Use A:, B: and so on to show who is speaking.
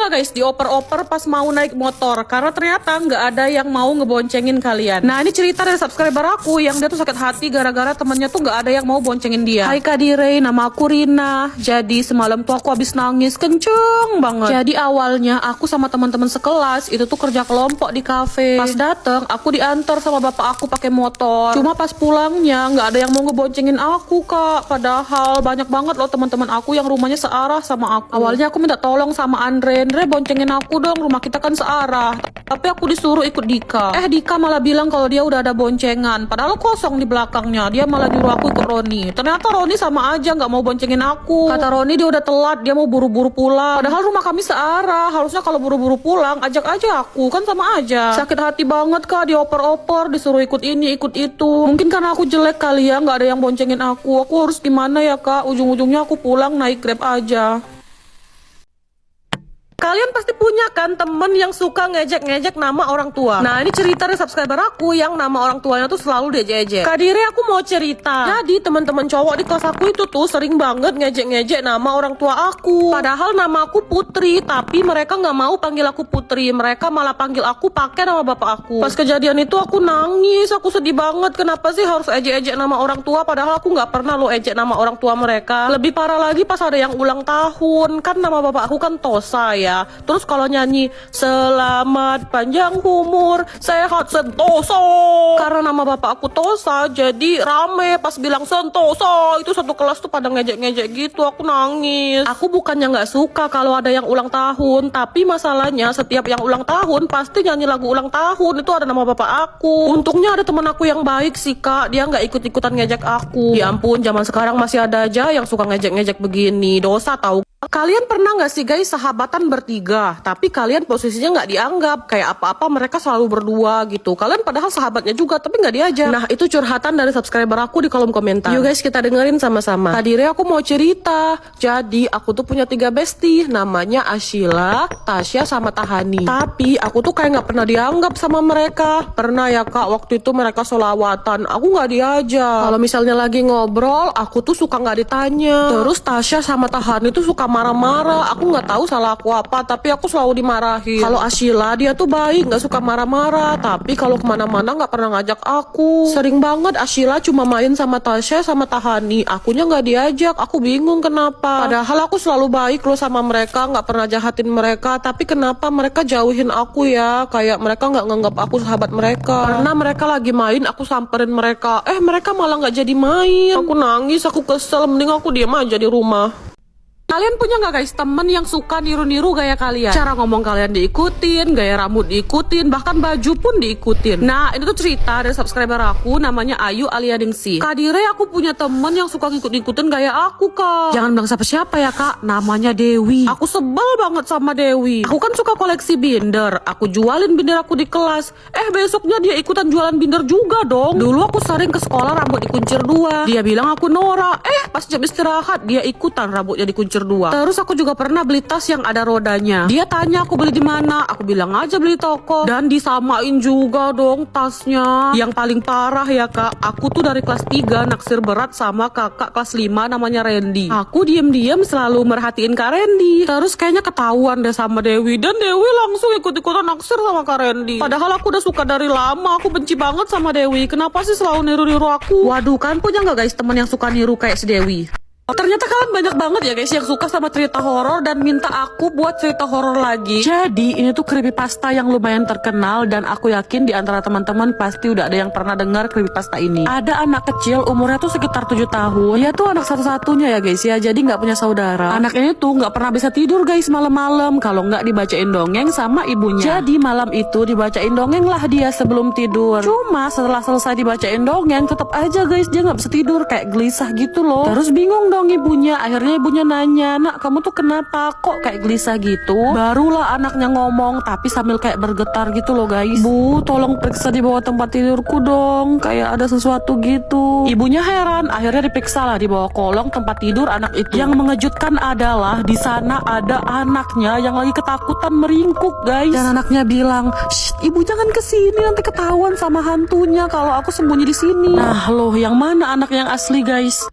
A: nggak guys dioper-oper pas mau naik motor karena ternyata nggak ada yang mau ngeboncengin kalian. Nah ini cerita dari subscriber aku yang dia tuh sakit hati gara-gara temennya tuh nggak ada yang mau boncengin dia. Hai Kak Dire, nama aku Rina. Jadi semalam tuh aku habis nangis kenceng banget. Jadi awalnya aku sama teman-teman sekelas itu tuh kerja kelompok di kafe. Pas dateng aku diantar sama bapak aku pakai motor. Cuma pas pulangnya nggak ada yang mau ngeboncengin aku Kak. Padahal banyak banget loh teman-teman aku yang rumahnya searah sama aku. Awalnya aku minta tolong sama Andre boncengin aku dong, rumah kita kan searah. Tapi aku disuruh ikut Dika. Dika malah bilang kalau dia udah ada boncengan. Padahal kosong di belakangnya. Dia malah nyuruh aku ikut Roni. Ternyata Roni sama aja nggak mau boncengin aku. Kata Roni dia udah telat, dia mau buru-buru pulang. Padahal rumah kami searah. Harusnya kalau buru-buru pulang ajak aja aku, kan sama aja. Sakit hati banget Kak, dioper-oper, disuruh ikut ini, ikut itu. Mungkin karena aku jelek kali ya, nggak ada yang boncengin aku. Aku harus gimana ya Kak? Ujung-ujungnya aku pulang naik Grab aja. Kalian pasti punya kan temen yang suka ngejek-ngejek nama orang tua. Nah ini cerita dari subscriber aku yang nama orang tuanya tuh selalu diejek-ejek. Kak Dire, aku mau cerita. Jadi teman-teman cowok di kelas aku itu tuh sering banget ngejek-ngejek nama orang tua aku. Padahal nama aku Putri, tapi mereka nggak mau panggil aku Putri. Mereka malah panggil aku pakai nama bapak aku. Pas kejadian itu aku nangis, aku sedih banget. Kenapa sih harus ejek-ejek nama orang tua? Padahal aku nggak pernah lo ejek nama orang tua mereka. Lebih parah lagi pas ada yang ulang tahun. Kan nama bapak aku kan Tosa ya. Terus kalau nyanyi selamat panjang umur sehat sentosa, karena nama bapak aku Tosa jadi rame pas bilang sentosa. Itu satu kelas tuh pada ngejek-ngejek gitu. Aku nangis. Aku bukannya nggak suka kalau ada yang ulang tahun, tapi masalahnya setiap yang ulang tahun pasti nyanyi lagu ulang tahun itu ada nama bapak aku. Untungnya ada teman aku yang baik sih Kak, dia nggak ikut-ikutan ngejek aku. Ya ampun, zaman sekarang masih ada aja yang suka ngejek-ngejek begini. Dosa tahu. Kalian pernah nggak sih guys sahabatan bertiga, tapi kalian posisinya nggak dianggap, kayak apa-apa mereka selalu berdua gitu. Kalian padahal sahabatnya juga, tapi nggak diajak. Nah itu curhatan dari subscriber aku di kolom komentar. Yuk guys kita dengerin sama-sama. Kak Dire, aku mau cerita. Jadi aku tuh punya 3 bestie, namanya Ashila, Tasya, sama Tahani. Tapi aku tuh kayak nggak pernah dianggap sama mereka. Pernah ya Kak, waktu itu mereka solawatan, aku nggak diajak. Kalau misalnya lagi ngobrol, aku tuh suka nggak ditanya. Terus Tasya sama Tahani tuh suka marah-marah. Aku nggak tahu salah aku apa, tapi aku selalu dimarahin. Kalau Ashila dia tuh baik, nggak suka marah-marah, tapi kalau kemana-mana nggak pernah ngajak aku. Sering banget Ashila cuma main sama Tasya sama Tahani, akunya nggak diajak. Aku bingung kenapa. Padahal aku selalu baik loh sama mereka, nggak pernah jahatin mereka, tapi kenapa mereka jauhin aku ya? Kayak mereka nggak nganggap aku sahabat mereka. Karena mereka lagi main, aku samperin mereka. Mereka malah nggak jadi main. Aku nangis, aku kesel. Mending aku diem aja di rumah. Kalian punya nggak guys temen yang suka niru-niru gaya kalian? Cara ngomong kalian diikutin, gaya rambut diikutin, bahkan baju pun diikutin. Nah ini tuh cerita dari subscriber aku namanya Ayu Alianingsih. Kak Dire, aku punya temen yang suka ngikut-ngikutin gaya aku Kak. Jangan bilang siapa-siapa ya Kak, namanya Dewi. Aku sebel banget sama Dewi. Aku kan suka koleksi binder, aku jualin binder aku di kelas. Besoknya dia ikutan jualan binder juga dong. Dulu aku sering ke sekolah rambut dikuncir 2. Dia bilang aku Nora. Pas jam istirahat dia ikutan rambutnya dikuncir 2. Terus aku juga pernah beli tas yang ada rodanya. Dia tanya aku beli di mana, aku bilang aja beli toko. Dan disamain juga dong tasnya. Yang paling parah ya Kak, aku tuh dari kelas 3 naksir berat sama kakak kelas 5 namanya Randy. Aku diem-diem selalu merhatiin Kak Randy. Terus kayaknya ketahuan deh sama Dewi, dan Dewi langsung ikut-ikutan naksir sama Kak Randy. Padahal aku udah suka dari lama, aku benci banget sama Dewi. Kenapa sih selalu niru-niru aku? Waduh, kan punya nggak guys teman yang suka niru kayak si Dewi? Ternyata kalian banyak banget ya guys yang suka sama cerita horor dan minta aku buat cerita horor lagi. Jadi ini tuh creepypasta yang lumayan terkenal, dan aku yakin di antara teman-teman pasti udah ada yang pernah dengar creepypasta ini. Ada anak kecil umurnya tuh sekitar 7 tahun. Dia tuh anak satu-satunya ya guys ya, jadi nggak punya saudara. Anak ini tuh nggak pernah bisa tidur guys malam-malam kalau nggak dibacain dongeng sama ibunya. Jadi malam itu dibacain dongeng lah dia sebelum tidur. Cuma setelah selesai dibacain dongeng tetap aja guys dia nggak bisa tidur, kayak gelisah gitu loh. Terus bingung dong ibunya. Akhirnya ibunya nanya, "Nak, kamu tuh kenapa kok kayak gelisah gitu?" Barulah anaknya ngomong tapi sambil kayak bergetar gitu loh guys. "Bu, tolong periksa di bawah tempat tidurku dong, kayak ada sesuatu gitu." Ibunya heran, akhirnya diperiksa lah di bawah kolong tempat tidur anak itu. Yang mengejutkan adalah di sana ada anaknya yang lagi ketakutan meringkuk guys. Dan anaknya bilang, "Shh, ibu jangan kesini, nanti ketahuan sama hantunya kalau aku sembunyi di sini." Nah loh, yang mana anak yang asli guys?